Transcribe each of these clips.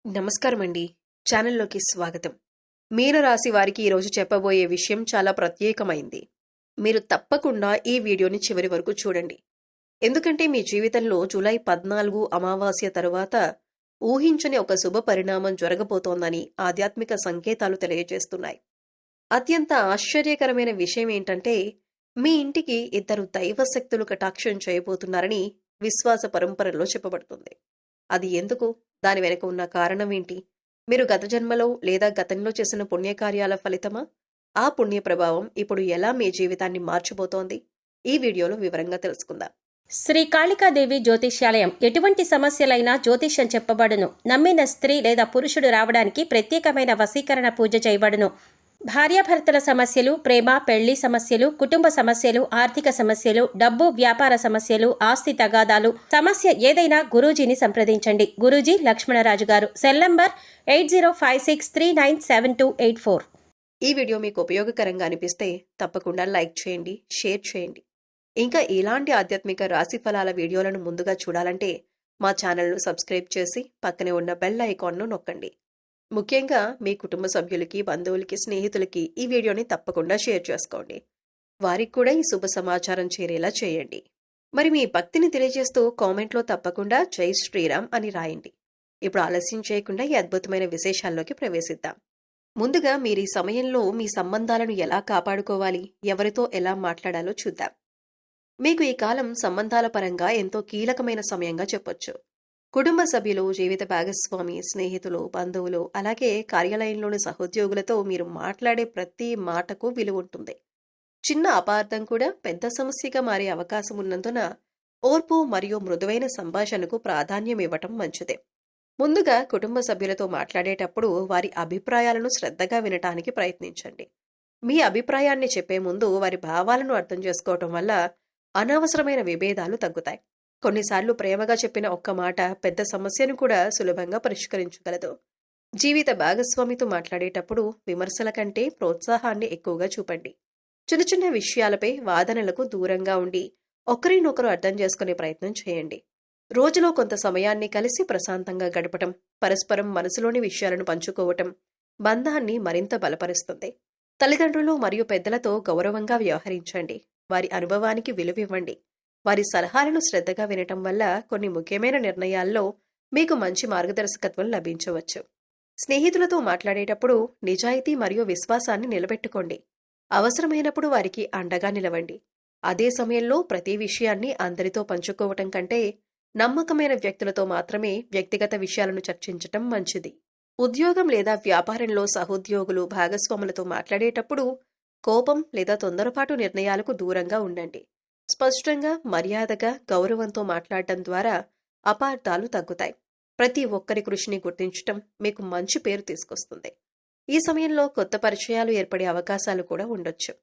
నమస్కారం అండి. ఛానల్లోకి స్వాగతం. మీనరాశి వారికి ఈరోజు చెప్పబోయే విషయం చాలా ప్రత్యేకమైంది. మీరు తప్పకుండా ఈ వీడియోని చివరి వరకు చూడండి. ఎందుకంటే మీ జీవితంలో జూలై 14 అమావాస్య తరువాత ఊహించని ఒక శుభ పరిణామం జరగబోతోందని ఆధ్యాత్మిక సంకేతాలు తెలియజేస్తున్నాయి. అత్యంత ఆశ్చర్యకరమైన విషయం ఏంటంటే మీ ఇంటికి ఇద్దరు దైవశక్తులు కటాక్షం చేయబోతున్నారని విశ్వాస పరంపరలో చెప్పబడుతుంది. అది ఎందుకు? దాని వెనుక ఉన్న కారణం ఏంటి? మీరు గత జన్మలో లేదా గతంలో చేసిన పుణ్యకార్యాల ఫలితమా? ఆ పుణ్య ప్రభావం ఇప్పుడు ఎలా మీ జీవితాన్ని మార్చబోతోంది? ఈ వీడియోలో వివరంగా తెలుసుకుందాం. శ్రీ కాళికాదేవి జ్యోతిష్యాలయం ఎటువంటి సమస్యలైనా జ్యోతిష్యం చెప్పబడును. నమ్మిన స్త్రీ లేదా పురుషుడు రావడానికి ప్రత్యేకమైన వశీకరణ పూజ చేయబడును. భార్యాభర్తల సమస్యలు, ప్రేమ, పెళ్లి సమస్యలు, కుటుంబ సమస్యలు, ఆర్థిక సమస్యలు, డబ్బు, వ్యాపార సమస్యలు, ఆస్తి తగాదాలు, సమస్య ఏదైనా గురూజీని సంప్రదించండి. గురూజీ లక్ష్మణరాజు గారు. Cell number 8056397284. ఈ వీడియో మీకు ఉపయోగకరంగా అనిపిస్తే తప్పకుండా లైక్ చేయండి, షేర్ చేయండి. ఇంకా ఇలాంటి ఆధ్యాత్మిక రాశి ఫలాల వీడియోలను ముందుగా చూడాలంటే మా ఛానల్ను సబ్స్క్రైబ్ చేసి పక్కనే ఉన్న బెల్ ఐకాన్ను నొక్కండి. ముఖ్యంగా మీ కుటుంబ సభ్యులకి, బంధువులకి, స్నేహితులకి ఈ వీడియోని తప్పకుండా షేర్ చేసుకోండి. వారికి కూడా ఈ శుభ సమాచారం చేరేలా చేయండి. మరి మీ భక్తిని తెలియజేస్తూ కామెంట్లో తప్పకుండా జై శ్రీరామ్ అని రాయండి. ఇప్పుడు ఆలస్యం చేయకుండా ఈ అద్భుతమైన విశేషాల్లోకి ప్రవేశిద్దాం. ముందుగా మీరు ఈ సమయంలో మీ సంబంధాలను ఎలా కాపాడుకోవాలి, ఎవరితో ఎలా మాట్లాడాలో చూద్దాం. మీకు ఈ కాలం సంబంధాల పరంగా ఎంతో కీలకమైన సమయంగా చెప్పొచ్చు. కుటుంబ సభ్యులు, జీవిత భాగస్వామి, స్నేహితులు, బంధువులు, అలాగే కార్యాలయంలోని సహోద్యోగులతో మీరు మాట్లాడే ప్రతి మాటకు విలువ ఉంటుంది. చిన్న అపార్థం కూడా పెద్ద సమస్యగా మారే అవకాశం ఉన్నందున ఓర్పు మరియు మృదువైన సంభాషణకు ప్రాధాన్యం ఇవ్వటం మంచిదే. ముందుగా కుటుంబ సభ్యులతో మాట్లాడేటప్పుడు వారి అభిప్రాయాలను శ్రద్ధగా వినటానికి ప్రయత్నించండి. మీ అభిప్రాయాన్ని చెప్పే ముందు వారి భావాలను అర్థం చేసుకోవటం వల్ల అనవసరమైన విభేదాలు తగ్గుతాయి. కొన్నిసార్లు ప్రేమగా చెప్పిన ఒక్క మాట పెద్ద సమస్యను కూడా సులభంగా పరిష్కరించగలదు. జీవిత భాగస్వామితో మాట్లాడేటప్పుడు విమర్శల కంటే ప్రోత్సాహాన్ని ఎక్కువగా చూపండి. చిన్న చిన్న విషయాలపై వాదనలకు దూరంగా ఉండి ఒకరినొకరు అర్థం చేసుకునే ప్రయత్నం చేయండి. రోజులో కొంత సమయాన్ని కలిసి ప్రశాంతంగా గడపటం, పరస్పరం మనసులోని విషయాలను పంచుకోవటం బంధాన్ని మరింత బలపరుస్తుంది. తల్లిదండ్రులు మరియు పెద్దలతో గౌరవంగా వ్యవహరించండి. వారి అనుభవానికి విలువివ్వండి. వారి సలహాలను శ్రద్ధగా వినటం వల్ల కొన్ని ముఖ్యమైన నిర్ణయాల్లో మీకు మంచి మార్గదర్శకత్వం లభించవచ్చు. స్నేహితులతో మాట్లాడేటప్పుడు నిజాయితీ మరియు విశ్వాసాన్ని నిలబెట్టుకోండి. అవసరమైనప్పుడు వారికి అండగా నిలవండి. అదే సమయంలో ప్రతి విషయాన్ని అందరితో పంచుకోవటం కంటే నమ్మకమైన వ్యక్తులతో మాత్రమే వ్యక్తిగత విషయాలను చర్చించటం మంచిది. ఉద్యోగం లేదా వ్యాపారంలో సహోద్యోగులు, భాగస్వాములతో మాట్లాడేటప్పుడు కోపం లేదా తొందరపాటు నిర్ణయాలకు దూరంగా ఉండండి. స్పష్టంగా, మర్యాదగా, గౌరవంతో మాట్లాడటం ద్వారా అపార్థాలు తగ్గుతాయి. ప్రతి ఒక్కరి కృషిని గుర్తించటం మీకు మంచి పేరు తీసుకొస్తుంది. ఈ సమయంలో కొత్త పరిచయాలు ఏర్పడే అవకాశాలు కూడా ఉండొచ్చు.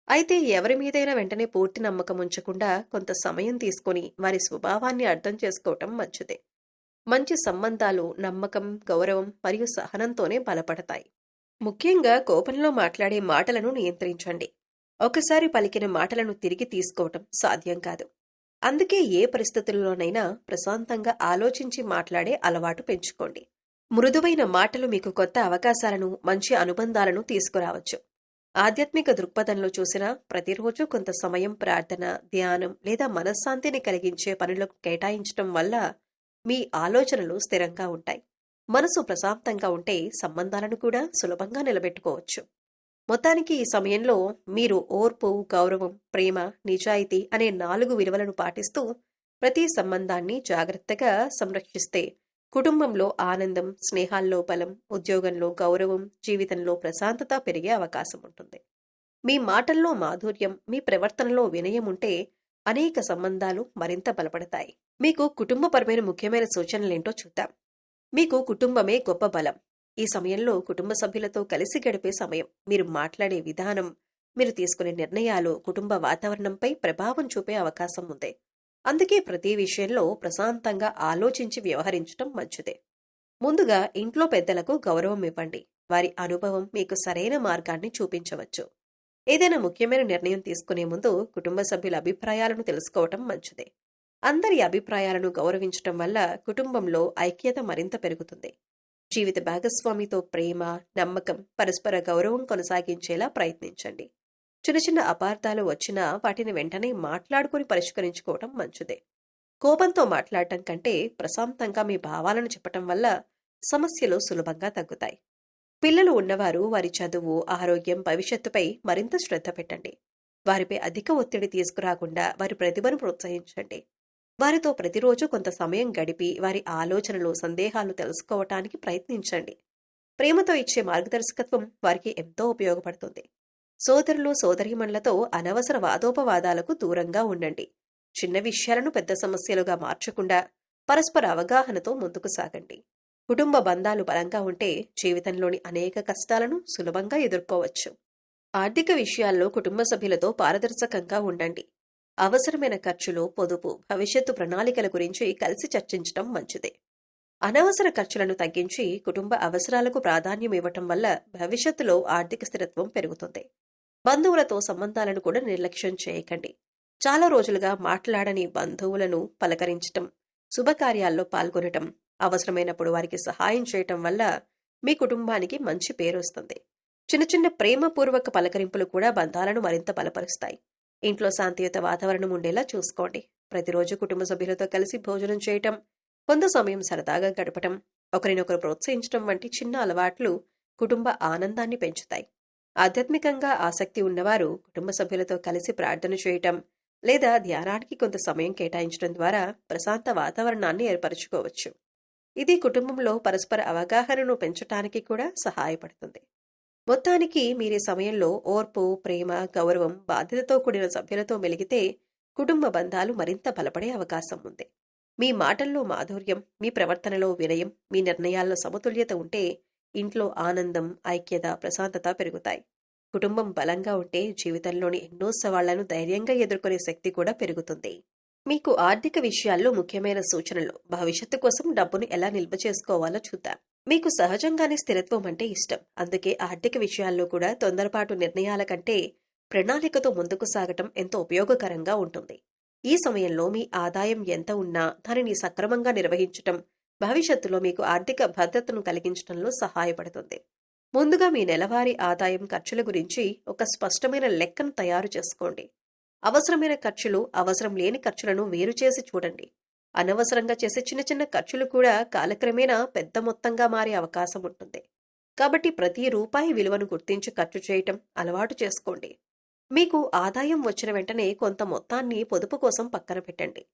అయితే ఎవరి మీదైనా వెంటనే పూర్తి నమ్మకం ఉంచకుండా కొంత సమయం తీసుకొని వారి స్వభావాన్ని అర్థం చేసుకోవటం మంచిదే. మంచి సంబంధాలు నమ్మకం, గౌరవం మరియు సహనంతోనే బలపడతాయి. ముఖ్యంగా కోపంలో మాట్లాడే మాటలను నియంత్రించండి. ఒకసారి పలికిన మాటలను తిరిగి తీసుకోవటం సాధ్యం కాదు. అందుకే ఏ పరిస్థితుల్లోనైనా ప్రశాంతంగా ఆలోచించి మాట్లాడే అలవాటు పెంచుకోండి. మృదువైన మాటలు మీకు కొత్త అవకాశాలను, మంచి అనుబంధాలను తీసుకురావచ్చు. ఆధ్యాత్మిక దృక్పథంలో చూసినా ప్రతిరోజు కొంత సమయం ప్రార్థన, ధ్యానం లేదా మనశ్శాంతిని కలిగించే పనులకు కేటాయించటం వల్ల మీ ఆలోచనలు స్థిరంగా ఉంటాయి. మనసు ప్రశాంతంగా ఉంటే సంబంధాలను కూడా సులభంగా నిలబెట్టుకోవచ్చు. మొత్తానికి ఈ సమయంలో మీరు ఓర్పు, గౌరవం, ప్రేమ, నిజాయితీ అనే 4 విలువలను పాటిస్తూ ప్రతి సంబంధాన్ని జాగ్రత్తగా సంరక్షిస్తే కుటుంబంలో ఆనందం, స్నేహాల్లో బలం, ఉద్యోగంలో గౌరవం, జీవితంలో ప్రశాంతత పెరిగే అవకాశం ఉంటుంది. మీ మాటల్లో మాధుర్యం, మీ ప్రవర్తనలో వినయం ఉంటే అనేక సంబంధాలు మరింత బలపడతాయి. మీకు కుటుంబపరమైన ముఖ్యమైన సూచనలేంటో చూద్దాం. మీకు కుటుంబమే గొప్ప బలం. ఈ సమయంలో కుటుంబ సభ్యులతో కలిసి గడిపే సమయం. మీరు మాట్లాడే విధానం, మీరు తీసుకునే నిర్ణయాలు కుటుంబ వాతావరణంపై ప్రభావం చూపే అవకాశం ఉంది. అందుకే ప్రతి విషయంలో ప్రశాంతంగా ఆలోచించి వ్యవహరించటం మంచిదే. ముందుగా ఇంట్లో పెద్దలకు గౌరవం ఇవ్వండి. వారి అనుభవం మీకు సరైన మార్గాన్ని చూపించవచ్చు. ఏదైనా ముఖ్యమైన నిర్ణయం తీసుకునే ముందు కుటుంబ సభ్యుల అభిప్రాయాలను తెలుసుకోవటం మంచిదే. అందరి అభిప్రాయాలను గౌరవించటం వల్ల కుటుంబంలో ఐక్యత మరింత పెరుగుతుంది. జీవిత భాగస్వామితో ప్రేమ, నమ్మకం, పరస్పర గౌరవం కొనసాగించేలా ప్రయత్నించండి. చిన్న చిన్న అపార్థాలు వచ్చినా వాటిని వెంటనే మాట్లాడుకుని పరిష్కరించుకోవటం మంచిదే. కోపంతో మాట్లాడటం కంటే ప్రశాంతంగా మీ భావాలను చెప్పటం వల్ల సమస్యలు సులభంగా తగ్గుతాయి. పిల్లలు ఉన్నవారు వారి చదువు, ఆరోగ్యం, భవిష్యత్తుపై మరింత శ్రద్ధ పెట్టండి. వారిపై అధిక ఒత్తిడి తీసుకురాకుండా వారి ప్రతిభను ప్రోత్సహించండి. వారితో ప్రతిరోజు కొంత సమయం గడిపి వారి ఆలోచనలు, సందేహాలు తెలుసుకోవటానికి ప్రయత్నించండి. ప్రేమతో ఇచ్చే మార్గదర్శకత్వం వారికి ఎంతో ఉపయోగపడుతుంది. సోదరులు, సోదరీమణులతో అనవసర వాదోపవాదాలకు దూరంగా ఉండండి. చిన్న విషయాలను పెద్ద సమస్యలుగా మార్చకుండా పరస్పర అవగాహనతో ముందుకు సాగండి. కుటుంబ బంధాలు బలంగా ఉంటే జీవితంలోని అనేక కష్టాలను సులభంగా ఎదుర్కోవచ్చు. ఆర్థిక విషయాల్లో కుటుంబ సభ్యులతో పారదర్శకంగా ఉండండి. అవసరమైన ఖర్చులు, పొదుపు, భవిష్యత్తు ప్రణాళికల గురించి కలిసి చర్చించడం మంచిదే. అనవసర ఖర్చులను తగ్గించి కుటుంబ అవసరాలకు ప్రాధాన్యం ఇవ్వటం వల్ల భవిష్యత్తులో ఆర్థిక స్థిరత్వం పెరుగుతుంది. బంధువులతో సంబంధాలను కూడా నిర్లక్ష్యం చేయకండి. చాలా రోజులుగా మాట్లాడని బంధువులను పలకరించటం, శుభకార్యాల్లో పాల్గొనటం, అవసరమైనప్పుడు వారికి సహాయం చేయటం వల్ల మీ కుటుంబానికి మంచి పేరు వస్తుంది. చిన్న చిన్న ప్రేమపూర్వక పలకరింపులు కూడా బంధాలను మరింత బలపరుస్తాయి. ఇంట్లో శాంతియుత వాతావరణం ఉండేలా చూసుకోండి. ప్రతిరోజు కుటుంబ సభ్యులతో కలిసి భోజనం చేయటం, కొంత సమయం సరదాగా గడపటం, ఒకరినొకరు ప్రోత్సహించడం వంటి చిన్న అలవాట్లు కుటుంబ ఆనందాన్ని పెంచుతాయి. ఆధ్యాత్మికంగా ఆసక్తి ఉన్నవారు కుటుంబ సభ్యులతో కలిసి ప్రార్థన చేయటం లేదా ధ్యానానికి కొంత సమయం కేటాయించడం ద్వారా ప్రశాంత వాతావరణాన్ని ఏర్పరచుకోవచ్చు. ఇది కుటుంబంలో పరస్పర అవగాహనను పెంచటానికి కూడా సహాయపడుతుంది. మొత్తానికి మీరే సమయంలో ఓర్పు, ప్రేమ, గౌరవం, బాధ్యతతో కూడిన సభ్యులతో మెలిగితే కుటుంబ బంధాలు మరింత బలపడే అవకాశం ఉంది. మీ మాటల్లో మాధుర్యం, మీ ప్రవర్తనలో వినయం, మీ నిర్ణయాల్లో సమతుల్యత ఉంటే ఇంట్లో ఆనందం, ఐక్యత, ప్రశాంతత పెరుగుతాయి. కుటుంబం బలంగా ఉంటే జీవితంలోని ఎన్నో సవాళ్లను ధైర్యంగా ఎదుర్కొనే శక్తి కూడా పెరుగుతుంది. మీకు ఆర్థిక విషయాల్లో ముఖ్యమైన సూచనలు. భవిష్యత్తు కోసం డబ్బును ఎలా నిల్వ చేసుకోవాలో చూద్దాం. మీకు సహజంగానే స్థిరత్వం అంటే ఇష్టం. అందుకే ఆర్థిక విషయాల్లో కూడా తొందరపాటు నిర్ణయాల కంటే ప్రణాళికతో ముందుకు సాగటం ఎంతో ఉపయోగకరంగా ఉంటుంది. ఈ సమయంలో మీ ఆదాయం ఎంత ఉన్నా దానిని సక్రమంగా నిర్వహించటం భవిష్యత్తులో మీకు ఆర్థిక భద్రతను కలిగించడంలో సహాయపడుతుంది. ముందుగా మీ నెలవారీ ఆదాయం, ఖర్చుల గురించి ఒక స్పష్టమైన లెక్కను తయారు చేసుకోండి. అవసరమైన ఖర్చులు, అవసరం లేని ఖర్చులను వేరు చేసి చూడండి. అనవసరంగా చేసే చిన్న చిన్న ఖర్చులు కూడా కాలక్రమేణా పెద్ద మొత్తంగా మారే అవకాశం ఉంటుంది. కాబట్టి ప్రతి రూపాయి విలువను గుర్తించి ఖర్చు చేయటం అలవాటు చేసుకోండి. మీకు ఆదాయం వచ్చిన వెంటనే కొంత మొత్తాన్ని పొదుపు కోసం పక్కన పెట్టండి.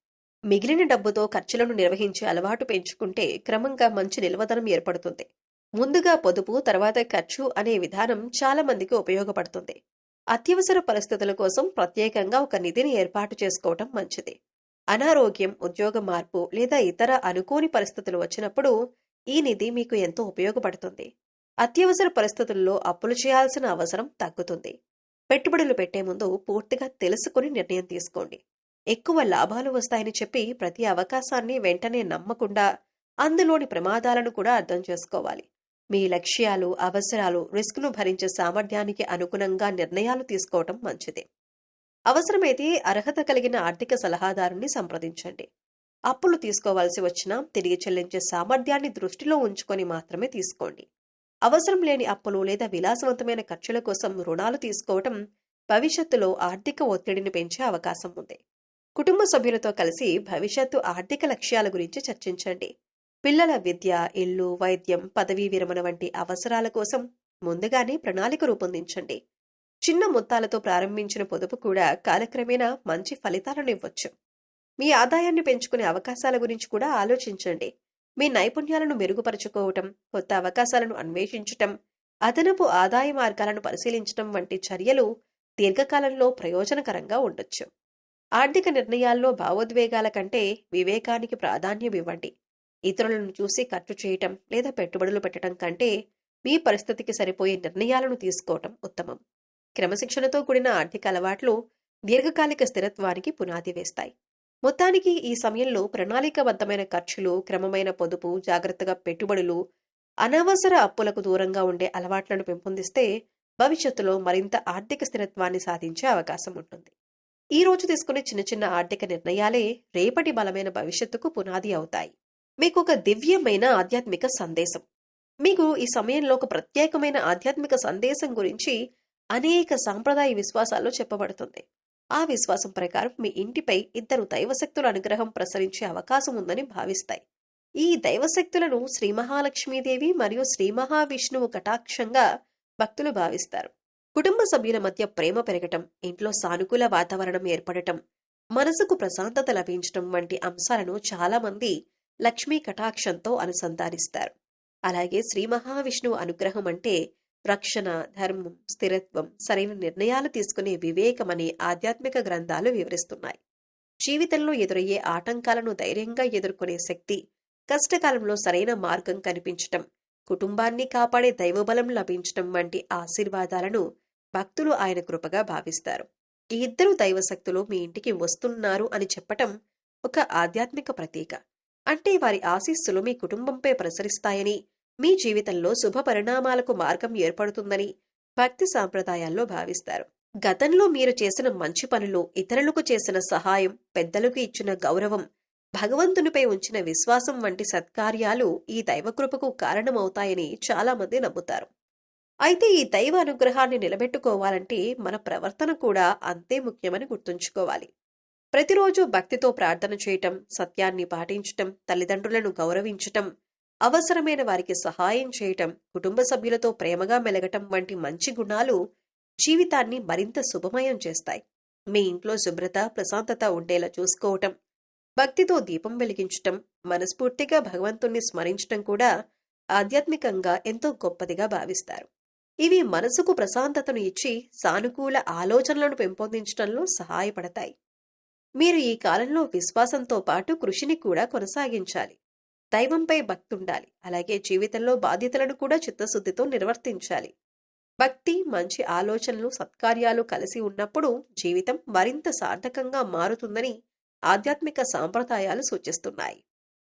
మిగిలిన డబ్బుతో ఖర్చులను నిర్వహించే అలవాటు పెంచుకుంటే క్రమంగా మంచి నిల్వధనం ఏర్పడుతుంది. ముందుగా పొదుపు, తర్వాత ఖర్చు అనే విధానం చాలా మందికి ఉపయోగపడుతుంది. అత్యవసర పరిస్థితుల కోసం ప్రత్యేకంగా ఒక నిధిని ఏర్పాటు చేసుకోవటం మంచిది. అనారోగ్యం, ఉద్యోగ మార్పు లేదా ఇతర అనుకోని పరిస్థితులు వచ్చినప్పుడు ఈ నిధి మీకు ఎంతో ఉపయోగపడుతుంది. అత్యవసర పరిస్థితుల్లో అప్పులు చేయాల్సిన అవసరం తగ్గుతుంది. పెట్టుబడులు పెట్టే ముందు పూర్తిగా తెలుసుకుని నిర్ణయం తీసుకోండి. ఎక్కువ లాభాలు వస్తాయని చెప్పి ప్రతి అవకాశాన్ని వెంటనే నమ్మకుండా అందులోని ప్రమాదాలను కూడా అర్థం చేసుకోవాలి. మీ లక్ష్యాలు, అవసరాలు, రిస్క్ను భరించే సామర్థ్యానికి అనుగుణంగా నిర్ణయాలు తీసుకోవటం మంచిది. అవసరమైతే అర్హత కలిగిన ఆర్థిక సలహాదారుని సంప్రదించండి. అప్పులు తీసుకోవాల్సి వచ్చినా తిరిగి చెల్లించే సామర్థ్యాన్ని దృష్టిలో ఉంచుకొని మాత్రమే తీసుకోండి. అవసరం లేని అప్పులు లేదా విలాసవంతమైన ఖర్చుల కోసం రుణాలు తీసుకోవటం భవిష్యత్తులో ఆర్థిక ఒత్తిడిని పెంచే అవకాశం ఉంది. కుటుంబ సభ్యులతో కలిసి భవిష్యత్తు ఆర్థిక లక్ష్యాల గురించి చర్చించండి. పిల్లల విద్య, ఇల్లు, వైద్యం, పదవీ విరమణ వంటి అవసరాల కోసం ముందుగానే ప్రణాళిక రూపొందించండి. చిన్న మొత్తాలతో ప్రారంభించిన పొదుపు కూడా కాలక్రమేణా మంచి ఫలితాలను ఇవ్వచ్చు. మీ ఆదాయాన్ని పెంచుకునే అవకాశాల గురించి కూడా ఆలోచించండి. మీ నైపుణ్యాలను మెరుగుపరుచుకోవటం, కొత్త అవకాశాలను అన్వేషించటం, అదనపు ఆదాయ మార్గాలను పరిశీలించటం వంటి చర్యలు దీర్ఘకాలంలో ప్రయోజనకరంగా ఉండొచ్చు. ఆర్థిక నిర్ణయాల్లో భావోద్వేగాల కంటే వివేకానికి ప్రాధాన్యం ఇవ్వండి. ఇతరులను చూసి ఖర్చు చేయటం లేదా పెట్టుబడులు పెట్టడం కంటే మీ పరిస్థితికి సరిపోయే నిర్ణయాలను తీసుకోవటం ఉత్తమం. క్రమశిక్షణతో కూడిన ఆర్థిక అలవాట్లు దీర్ఘకాలిక స్థిరత్వానికి పునాది వేస్తాయి. మొత్తానికి ఈ సమయంలో ప్రణాళికాబద్ధమైన ఖర్చులు, క్రమమైన పొదుపు, జాగ్రత్తగా పెట్టుబడులు, అనవసర అప్పులకు దూరంగా ఉండే అలవాట్లను పెంపొందిస్తే భవిష్యత్తులో మరింత ఆర్థిక స్థిరత్వాన్ని సాధించే అవకాశం ఉంటుంది. ఈ రోజు తీసుకునే చిన్న చిన్న ఆర్థిక నిర్ణయాలే రేపటి బలమైన భవిష్యత్తుకు పునాది అవుతాయి. మీకు ఒక దివ్యమైన ఆధ్యాత్మిక సందేశం. మీకు ఈ సమయంలో ఒక ప్రత్యేకమైన ఆధ్యాత్మిక సందేశం గురించి అనేక సాంప్రదాయ విశ్వాసాల్లో చెప్పబడుతుంది. ఆ విశ్వాసం ప్రకారం మీ ఇంటిపై ఇద్దరు దైవశక్తుల అనుగ్రహం ప్రసరించే అవకాశం ఉందని భావిస్తాయి. ఈ దైవశక్తులను శ్రీ మహాలక్ష్మీదేవి మరియు శ్రీ మహావిష్ణువు కటాక్షంగా భక్తులు భావిస్తారు. కుటుంబ సభ్యుల మధ్య ప్రేమ పెరగటం, ఇంట్లో సానుకూల వాతావరణం ఏర్పడటం, మనసుకు ప్రశాంతత లభించటం వంటి అంశాలను చాలా మంది లక్ష్మీ కటాక్షంతో అనుసంధానిస్తారు. అలాగే శ్రీ మహావిష్ణువు అనుగ్రహం అంటే రక్షణ, ధర్మం, స్థిరత్వం, సరైన నిర్ణయాలు తీసుకునే వివేకమని ఆధ్యాత్మిక గ్రంథాలు వివరిస్తున్నాయి. జీవితంలో ఎదురయ్యే ఆటంకాలను ధైర్యంగా ఎదుర్కొనే శక్తి, కష్టకాలంలో సరైన మార్గం కనిపించటం, కుటుంబాన్ని కాపాడే దైవబలం లభించటం వంటి ఆశీర్వాదాలను భక్తులు ఆయన కృపగా భావిస్తారు. ఈ ఇద్దరు దైవశక్తులు మీ ఇంటికి వస్తున్నారు అని చెప్పటం ఒక ఆధ్యాత్మిక ప్రతీక. అంటే వారి ఆశీస్సులు మీ కుటుంబంపై ప్రసరిస్తాయని, మీ జీవితంలో శుభ పరిణామాలకు మార్గం ఏర్పడుతుందని భక్తి సాంప్రదాయాల్లో భావిస్తారు. గతంలో మీరు చేసిన మంచి పనులు, ఇతరులకు చేసిన సహాయం, పెద్దలకు ఇచ్చిన గౌరవం, భగవంతునిపై ఉంచిన విశ్వాసం వంటి సత్కార్యాలు ఈ దైవకృపకు కారణమవుతాయని చాలామంది నమ్ముతారు. అయితే ఈ దైవ అనుగ్రహాన్ని నిలబెట్టుకోవాలంటే మన ప్రవర్తన కూడా అంతే ముఖ్యమని గుర్తుంచుకోవాలి. ప్రతిరోజు భక్తితో ప్రార్థన చేయటం, సత్యాన్ని పాటించటం, తల్లిదండ్రులను గౌరవించటం, అవసరమైన వారికి సహాయం చేయటం, కుటుంబ సభ్యులతో ప్రేమగా మెలగటం వంటి మంచి గుణాలు జీవితాన్ని మరింత శుభమయం చేస్తాయి. మీ ఇంట్లో శుభ్రత, ప్రశాంతత ఉండేలా చూసుకోవటం, భక్తితో దీపం వెలిగించటం, మనస్ఫూర్తిగా భగవంతుణ్ణి స్మరించటం కూడా ఆధ్యాత్మికంగా ఎంతో గొప్పదిగా భావిస్తారు. ఇవి మనసుకు ప్రశాంతతను ఇచ్చి సానుకూల ఆలోచనలను పెంపొందించడంలో సహాయపడతాయి. మీరు ఈ కాలంలో విశ్వాసంతో పాటు కృషిని కూడా కొనసాగించాలి. దైవంపై భక్తుండాలి. అలాగే జీవితంలో బాధ్యతలను కూడా చిత్తశుద్ధితో నిర్వర్తించాలి. భక్తి, మంచి ఆలోచనలు, సత్కార్యాలు కలిసి ఉన్నప్పుడు జీవితం మరింత సార్థకంగా మారుతుందని ఆధ్యాత్మిక సాంప్రదాయాలు సూచిస్తున్నాయి.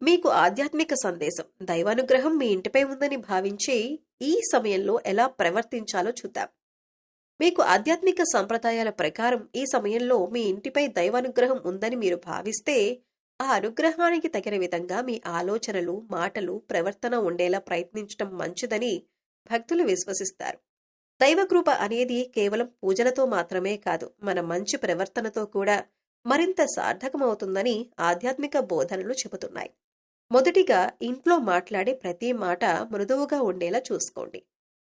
మీకు ఆధ్యాత్మిక సందేశం, దైవానుగ్రహం మీ ఇంటిపై ఉందని భావించి ఈ సమయంలో ఎలా ప్రవర్తించాలో చూద్దాం. మీకు ఆధ్యాత్మిక సంప్రదాయాల ప్రకారం ఈ సమయంలో మీ ఇంటిపై దైవానుగ్రహం ఉందని మీరు భావిస్తే ఆ అనుగ్రహానికి తగిన విధంగా మీ ఆలోచనలు, మాటలు, ప్రవర్తన ఉండేలా ప్రయత్నించడం మంచిదని భక్తులు విశ్వసిస్తారు. దైవకృప అనేది కేవలం పూజలతో మాత్రమే కాదు, మన మంచి ప్రవర్తనతో కూడా మరింత సార్థకమవుతుందని ఆధ్యాత్మిక బోధనలు చెబుతున్నాయి. మొదటిగా, ఇంట్లో మాట్లాడే ప్రతి మాట మృదువుగా ఉండేలా చూసుకోండి.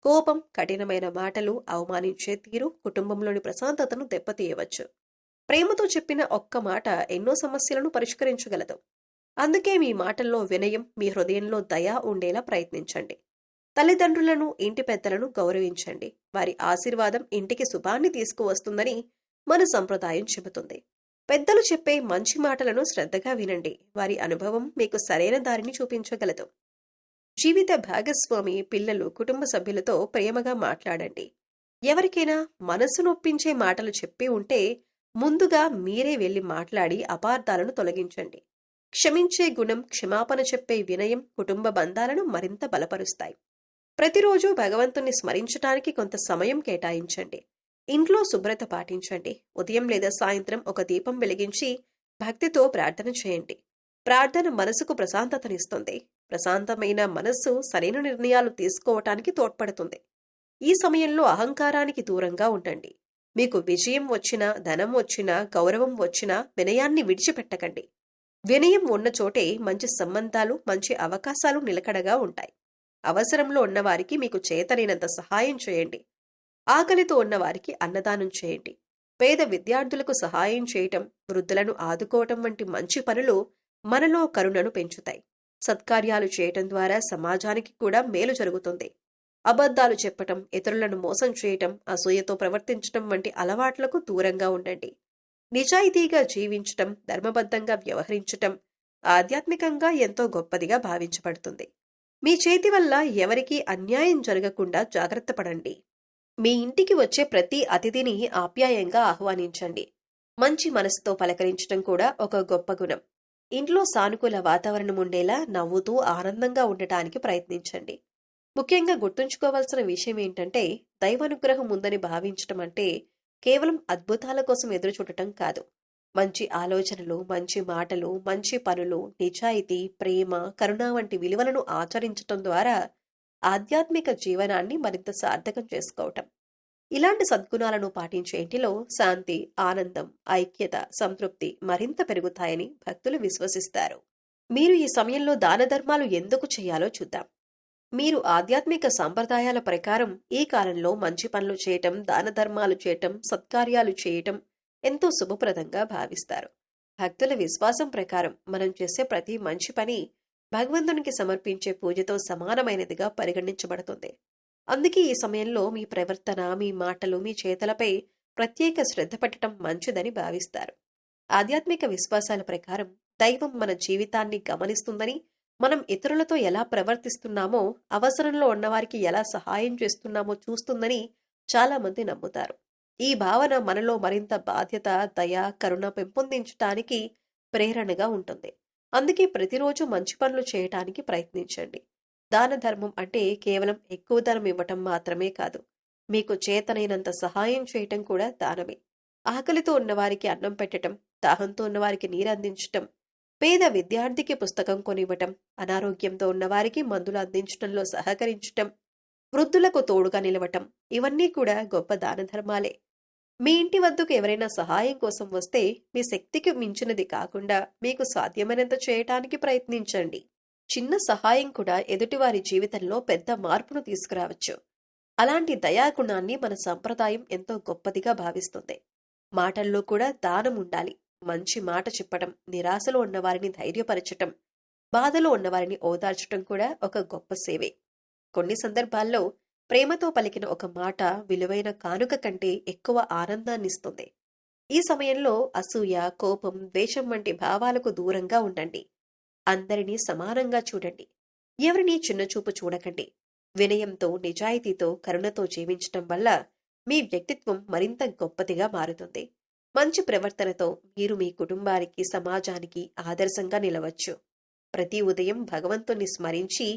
కోపం, కఠినమైన మాటలు, అవమానించే తీరు కుటుంబంలోని ప్రశాంతతను దెబ్బతీయవచ్చు. ప్రేమతో చెప్పిన ఒక్క మాట ఎన్నో సమస్యలను పరిష్కరించగలదు. అందుకే మీ మాటల్లో వినయం, మీ హృదయంలో దయ ఉండేలా ప్రయత్నించండి. తల్లిదండ్రులను, ఇంటి పెద్దలను గౌరవించండి. వారి ఆశీర్వాదం ఇంటికి శుభాన్ని తీసుకువస్తుందని మన సంప్రదాయం చెబుతుంది. పెద్దలు చెప్పే మంచి మాటలను శ్రద్ధగా వినండి. వారి అనుభవం మీకు సరైన దారిని చూపించగలదు. జీవిత భాగస్వామి, పిల్లలు, కుటుంబ సభ్యులతో ప్రేమగా మాట్లాడండి. ఎవరికైనా మనసు నొప్పించే మాటలు చెప్పి ఉంటే ముందుగా మీరే వెళ్లి మాట్లాడి అపార్థాలను తొలగించండి. క్షమించే గుణం, క్షమాపణ చెప్పే వినయం కుటుంబ బంధాలను మరింత బలపరుస్తాయి. ప్రతిరోజు భగవంతుణ్ణి స్మరించటానికి కొంత సమయం కేటాయించండి. ఇంట్లో శుభ్రత పాటించండి. ఉదయం లేదా సాయంత్రం ఒక దీపం వెలిగించి భక్తితో ప్రార్థన చేయండి. ప్రార్థన మనసుకు ప్రశాంతతనిస్తుంది. ప్రశాంతమైన మనస్సు సరైన నిర్ణయాలు తీసుకోవటానికి తోడ్పడుతుంది. ఈ సమయంలో అహంకారానికి దూరంగా ఉండండి. మీకు విజయం వచ్చినా, ధనం వచ్చినా, గౌరవం వచ్చినా వినయాన్ని విడిచిపెట్టకండి. వినయం ఉన్న చోటే మంచి సంబంధాలు, మంచి అవకాశాలు నిలకడగా ఉంటాయి. అవసరంలో ఉన్నవారికి మీకు చేతనైనంత సహాయం చేయండి. ఆకలితో ఉన్నవారికి అన్నదానం చేయండి. పేద విద్యార్థులకు సహాయం చేయటం, వృద్ధులను ఆదుకోవటం వంటి మంచి పనులు మనలో కరుణను పెంచుతాయి. సత్కార్యాలు చేయటం ద్వారా సమాజానికి కూడా మేలు జరుగుతుంది. అబద్ధాలు చెప్పటం, ఇతరులను మోసం చేయటం, అసూయతో ప్రవర్తించటం వంటి అలవాట్లకు దూరంగా ఉండండి. నిజాయితీగా జీవించటం, ధర్మబద్ధంగా వ్యవహరించటం ఆధ్యాత్మికంగా ఎంతో గొప్పదిగా భావించబడుతుంది. మీ చేతి వల్ల ఎవరికీ అన్యాయం జరగకుండా జాగ్రత్త పడండి. మీ ఇంటికి వచ్చే ప్రతి అతిథిని ఆప్యాయంగా ఆహ్వానించండి. మంచి మనసుతో పలకరించడం కూడా ఒక గొప్ప గుణం. ఇంట్లో సానుకూల వాతావరణం ఉండేలా నవ్వుతూ ఆనందంగా ఉండటానికి ప్రయత్నించండి. ముఖ్యంగా గుర్తుంచుకోవాల్సిన విషయం ఏంటంటే, దైవానుగ్రహం ఉందని భావించటం అంటే కేవలం అద్భుతాల కోసం ఎదురు చూడటం కాదు. మంచి ఆలోచనలు, మంచి మాటలు, మంచి పనులు, నిజాయితీ, ప్రేమ, కరుణ వంటి విలువలను ఆచరించటం ద్వారా ఆధ్యాత్మిక జీవనాన్ని మరింత సార్థకం చేసుకోవటం. ఇలాంటి సద్గుణాలను పాటించే ఇంటిలో శాంతి, ఆనందం, ఐక్యత, సంతృప్తి మరింత పెరుగుతాయని భక్తులు విశ్వసిస్తారు. మీరు ఈ సమయంలో దాన ధర్మాలు ఎందుకు చేయాలో చూద్దాం. మీరు ఆధ్యాత్మిక సాంప్రదాయాల ప్రకారం ఈ కాలంలో మంచి పనులు చేయటం, దాన ధర్మాలు చేయటం, సత్కార్యాలు చేయటం ఎంతో శుభప్రదంగా భావిస్తారు. భక్తుల విశ్వాసం ప్రకారం మనం చేసే ప్రతి మంచి పని భగవంతునికి సమర్పించే పూజతో సమానమైనదిగా పరిగణించబడుతుంది. అందుకే ఈ సమయంలో మీ ప్రవర్తన, మీ మాటలు, మీ చేతలపై ప్రత్యేక శ్రద్ధ పెట్టడం మంచిదని భావిస్తారు. ఆధ్యాత్మిక విశ్వాసాల ప్రకారం దైవం మన జీవితాన్ని గమనిస్తుందని, మనం ఇతరులతో ఎలా ప్రవర్తిస్తున్నామో, అవసరంలో ఉన్నవారికి ఎలా సహాయం చేస్తున్నామో చూస్తుందని చాలా మంది నమ్ముతారు. ఈ భావన మనలో మరింత బాధ్యత, దయ, కరుణ పెంపొందించటానికి ప్రేరణగా ఉంటుంది. అందుకే ప్రతిరోజు మంచి పనులు చేయటానికి ప్రయత్నించండి. దాన ధర్మం అంటే కేవలం ఎక్కువ ధనం ఇవ్వటం మాత్రమే కాదు, మీకు చేతనైనంత సహాయం చేయటం కూడా దానమే. ఆకలితో ఉన్నవారికి అన్నం పెట్టటం, దాహంతో ఉన్నవారికి నీరందించటం, పేద విద్యార్థికి పుస్తకం కొనివ్వటం, అనారోగ్యంతో ఉన్నవారికి మందులు అందించటంలో సహకరించటం, వృద్ధులకు తోడుగా నిలవటం, ఇవన్నీ కూడా గొప్ప దాన ధర్మాలే. మీ ఇంటి వద్దకు ఎవరైనా సహాయం కోసం వస్తే మీ శక్తికి మించినది కాకుండా మీకు సాధ్యమైనంత చేయటానికి ప్రయత్నించండి. చిన్న సహాయం కూడా ఎదుటివారి జీవితంలో పెద్ద మార్పును తీసుకురావచ్చు. అలాంటి దయాగుణాన్ని మన సంప్రదాయం ఎంతో గొప్పదిగా భావిస్తుంది. మాటల్లో కూడా దానం ఉండాలి. మంచి మాట చెప్పడం, నిరాశలో ఉన్నవారిని ధైర్యపరచటం, బాధలో ఉన్నవారిని ఓదార్చటం కూడా ఒక గొప్ప సేవే. కొన్ని సందర్భాల్లో ప్రేమతో పలికిన ఒక మాట విలువైన కానుక కంటే ఎక్కువ ఆనందాన్నిస్తుంది. ఈ సమయంలో అసూయ, కోపం, ద్వేషం వంటి భావాలకు దూరంగా ఉండండి. అందరినీ సమానంగా చూడండి. ఎవరినీ చిన్నచూపు చూడకండి. వినయంతో, నిజాయితీతో, కరుణతో జీవించటం వల్ల మీ వ్యక్తిత్వం మరింత గొప్పదిగా మారుతుంది. మంచి ప్రవర్తనతో మీరు మీ కుటుంబానికి, సమాజానికి ఆదర్శంగా నిలవచ్చు. ప్రతి ఉదయం భగవంతుణ్ణి స్మరించి,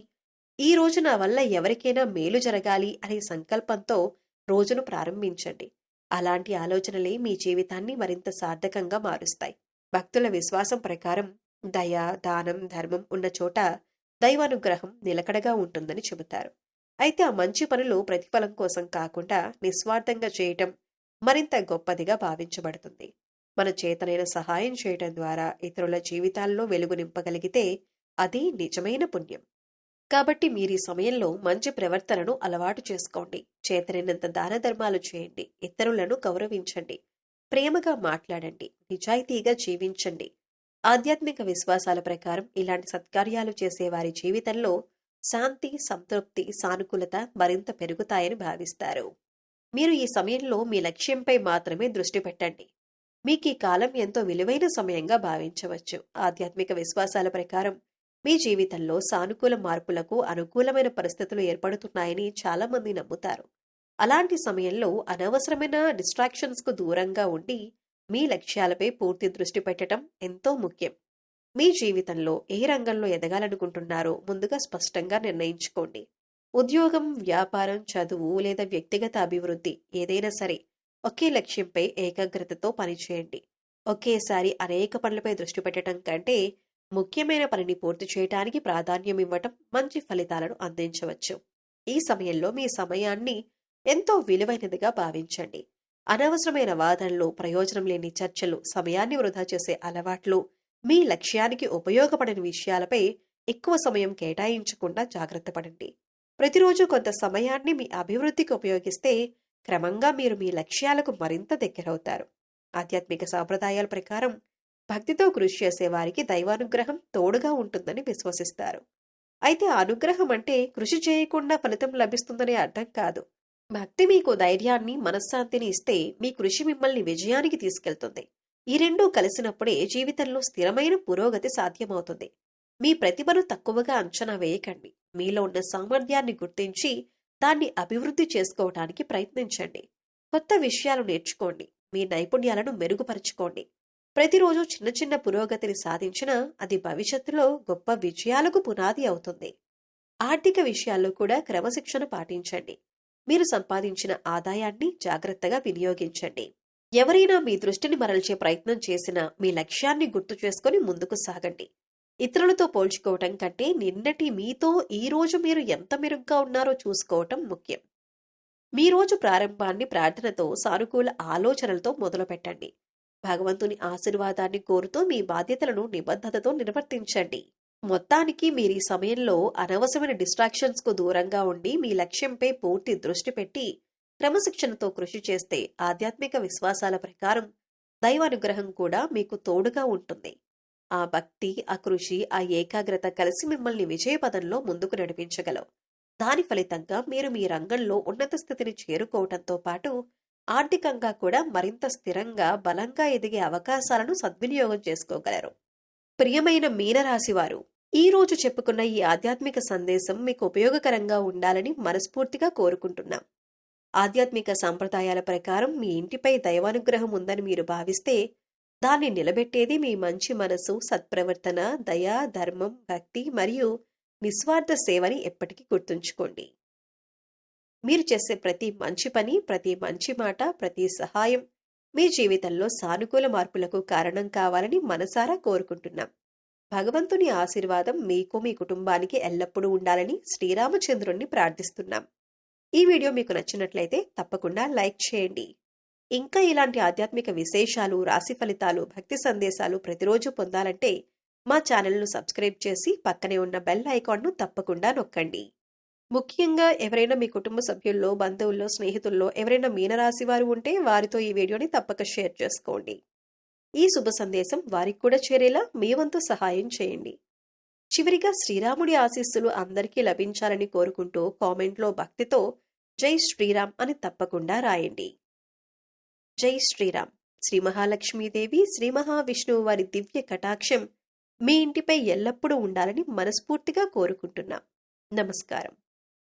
ఈ రోజు నా వల్ల ఎవరికైనా మేలు జరగాలి అనే సంకల్పంతో రోజును ప్రారంభించండి. అలాంటి ఆలోచనలే మీ జీవితాన్ని మరింత సార్థకంగా మారుస్తాయి. భక్తుల విశ్వాసం ప్రకారం దయ, దానం, ధర్మం ఉన్న చోట దైవానుగ్రహం నిలకడగా ఉంటుందని చెబుతారు. అయితే ఆ మంచి పనులు ప్రతిఫలం కోసం కాకుండా నిస్వార్థంగా చేయటం మరింత గొప్పదిగా భావించబడుతుంది. మన చేతనైన సహాయం చేయటం ద్వారా ఇతరుల జీవితాల్లో వెలుగు నింపగలిగితే అది నిజమైన పుణ్యం. కాబట్టి మీరు ఈ సమయంలో మంచి ప్రవర్తనను అలవాటు చేసుకోండి. చేతనైనంత దాన ధర్మాలు చేయండి. ఇతరులను గౌరవించండి. ప్రేమగా మాట్లాడండి. నిజాయితీగా జీవించండి. ఆధ్యాత్మిక విశ్వాసాల ప్రకారం ఇలాంటి సత్కార్యాలు చేసే వారి జీవితంలో శాంతి, సంతృప్తి, సానుకూలత మరింత పెరుగుతాయని భావిస్తారు. మీరు ఈ సమయంలో మీ లక్ష్యంపై మాత్రమే దృష్టి పెట్టండి. మీకు ఈ కాలం ఎంతో విలువైన సమయంగా భావించవచ్చు. ఆధ్యాత్మిక విశ్వాసాల ప్రకారం మీ జీవితంలో సానుకూల మార్పులకు అనుకూలమైన పరిస్థితులు ఏర్పడుతున్నాయని చాలా మంది నమ్ముతారు. అలాంటి సమయంలో అనవసరమైన డిస్ట్రాక్షన్స్ కు దూరంగా ఉండి మీ లక్ష్యాలపై పూర్తి దృష్టి పెట్టడం ఎంతో ముఖ్యం. మీ జీవితంలో ఏ రంగంలో ఎదగాలనుకుంటున్నారో ముందుగా స్పష్టంగా నిర్ణయించుకోండి. ఉద్యోగం, వ్యాపారం, చదువు లేదా వ్యక్తిగత అభివృద్ధి ఏదైనా సరే ఒకే లక్ష్యంపై ఏకాగ్రతతో పనిచేయండి. ఒకేసారి అనేక పనులపై దృష్టి పెట్టడం కంటే ముఖ్యమైన పనిని పూర్తి చేయడానికి ప్రాధాన్యం ఇవ్వటం మంచి ఫలితాలను అందించవచ్చు. ఈ సమయంలో మీ సమయాన్ని ఎంతో విలువైనదిగా భావించండి. అనవసరమైన వాదనలు, ప్రయోజనం లేని చర్చలు, సమయాన్ని వృధా చేసే అలవాట్లు, మీ లక్ష్యానికి ఉపయోగపడని విషయాలపై ఎక్కువ సమయం కేటాయించకుండా జాగ్రత్త పడండి. ప్రతిరోజు కొంత సమయాన్ని మీ అభివృద్ధికి ఉపయోగిస్తే క్రమంగా మీరు మీ లక్ష్యాలకు మరింత దగ్గరవుతారు. ఆధ్యాత్మిక సాంప్రదాయాల ప్రకారం భక్తితో కృషి చేసే వారికి దైవానుగ్రహం తోడుగా ఉంటుందని విశ్వసిస్తారు. అయితే ఆ అనుగ్రహం అంటే కృషి చేయకుండా ఫలితం లభిస్తుందనే అర్థం కాదు. భక్తి మీకు ధైర్యాన్ని, మనశ్శాంతిని ఇస్తే మీ కృషి మిమ్మల్ని విజయానికి తీసుకెళ్తుంది. ఈ రెండూ కలిసినప్పుడే జీవితంలో స్థిరమైన పురోగతి సాధ్యమవుతుంది. మీ ప్రతిభను తక్కువగా అంచనా వేయకండి. మీలో ఉన్న సామర్థ్యాన్ని గుర్తించి దాన్ని అభివృద్ధి చేసుకోవటానికి ప్రయత్నించండి. కొత్త విషయాలు నేర్చుకోండి. మీ నైపుణ్యాలను మెరుగుపరుచుకోండి. ప్రతిరోజు చిన్న చిన్న పురోగతిని సాధించినా అది భవిష్యత్తులో గొప్ప విజయాలకు పునాది అవుతుంది. ఆర్థిక విషయాల్లో కూడా క్రమశిక్షణ పాటించండి. మీరు సంపాదించిన ఆదాయాన్ని జాగ్రత్తగా వినియోగించండి. ఎవరైనా మీ దృష్టిని మరల్చే ప్రయత్నం చేసినా మీ లక్ష్యాన్ని గుర్తు చేసుకుని ముందుకు సాగండి. ఇతరులతో పోల్చుకోవటం కంటే నిన్నటి మీతో ఈ రోజు మీరు ఎంత మెరుగ్గా ఉన్నారో చూసుకోవటం ముఖ్యం. మీ రోజు ప్రారంభాన్ని ప్రార్థనతో, సానుకూల ఆలోచనలతో మొదలుపెట్టండి. భగవంతుని ఆశీర్వాదాన్ని కోరుతూ మీ బాధ్యతలను నిబద్ధతతో నిర్వర్తించండి. మొత్తానికి మీరు ఈ సమయంలో అనవసరమైన డిస్ట్రాక్షన్స్ కు దూరంగా ఉండి మీ లక్ష్యంపై పూర్తి దృష్టి పెట్టి క్రమశిక్షణతో కృషి చేస్తే ఆధ్యాత్మిక విశ్వాసాల ప్రకారం దైవానుగ్రహం కూడా మీకు తోడుగా ఉంటుంది. ఆ భక్తి, ఆ కృషి, ఆ ఏకాగ్రత కలిసి మిమ్మల్ని విజయపదంలో ముందుకు నడిపించగలవు. దాని ఫలితంగా మీరు మీ రంగంలో ఉన్నత స్థితిని చేరుకోవటంతో పాటు ఆర్థికంగా కూడా మరింత స్థిరంగా, బలంగా ఎదిగే అవకాశాలను సద్వినియోగం చేసుకోగలరు. ప్రియమైన మీనరాశివారు, ఈ రోజు చెప్పుకున్న ఈ ఆధ్యాత్మిక సందేశం మీకు ఉపయోగకరంగా ఉండాలని మనస్ఫూర్తిగా కోరుకుంటున్నాం. ఆధ్యాత్మిక సంప్రదాయాల ప్రకారం మీ ఇంటిపై దైవానుగ్రహం ఉందని మీరు భావిస్తే దాన్ని నిలబెట్టేది మీ మంచి మనసు, సత్ప్రవర్తన, దయ, ధర్మం, భక్తి మరియు నిస్వార్థ సేవని ఎప్పటికీ గుర్తుంచుకోండి. మీరు చేసే ప్రతి మంచి పని, ప్రతి మంచి మాట, ప్రతి సహాయం మీ జీవితంలో సానుకూల మార్పులకు కారణం కావాలని మనసారా కోరుకుంటున్నాం. భగవంతుని ఆశీర్వాదం మీకు, మీ కుటుంబానికి ఎల్లప్పుడూ ఉండాలని శ్రీరామచంద్రుణ్ణి ప్రార్థిస్తున్నాం. ఈ వీడియో మీకు నచ్చినట్లయితే తప్పకుండా లైక్ చేయండి. ఇంకా ఇలాంటి ఆధ్యాత్మిక విశేషాలు, రాశి ఫలితాలు, భక్తి సందేశాలు ప్రతిరోజు పొందాలంటే మా ఛానల్ను సబ్స్క్రైబ్ చేసి పక్కనే ఉన్న బెల్ ఐకాన్ను తప్పకుండా నొక్కండి. ముఖ్యంగా ఎవరైనా మీ కుటుంబ సభ్యుల్లో, బంధువుల్లో, స్నేహితుల్లో ఎవరైనా మీనరాశి వారు ఉంటే వారితో ఈ వీడియోని తప్పక షేర్ చేసుకోండి. ఈ శుభ సందేశం వారికి కూడా చేరేలా మీ వంతు సహాయం చేయండి. చివరిగా శ్రీరాముడి ఆశీస్సులు అందరికీ లభించాలని కోరుకుంటూ కామెంట్లో భక్తితో జై శ్రీరామ్ అని తప్పకుండా రాయండి. జై శ్రీరామ్. శ్రీ మహాలక్ష్మీదేవి, శ్రీ మహావిష్ణువు వారి దివ్య కటాక్షం మీ ఇంటిపై ఎల్లప్పుడూ ఉండాలని మనస్ఫూర్తిగా కోరుకుంటున్నాం. నమస్కారం.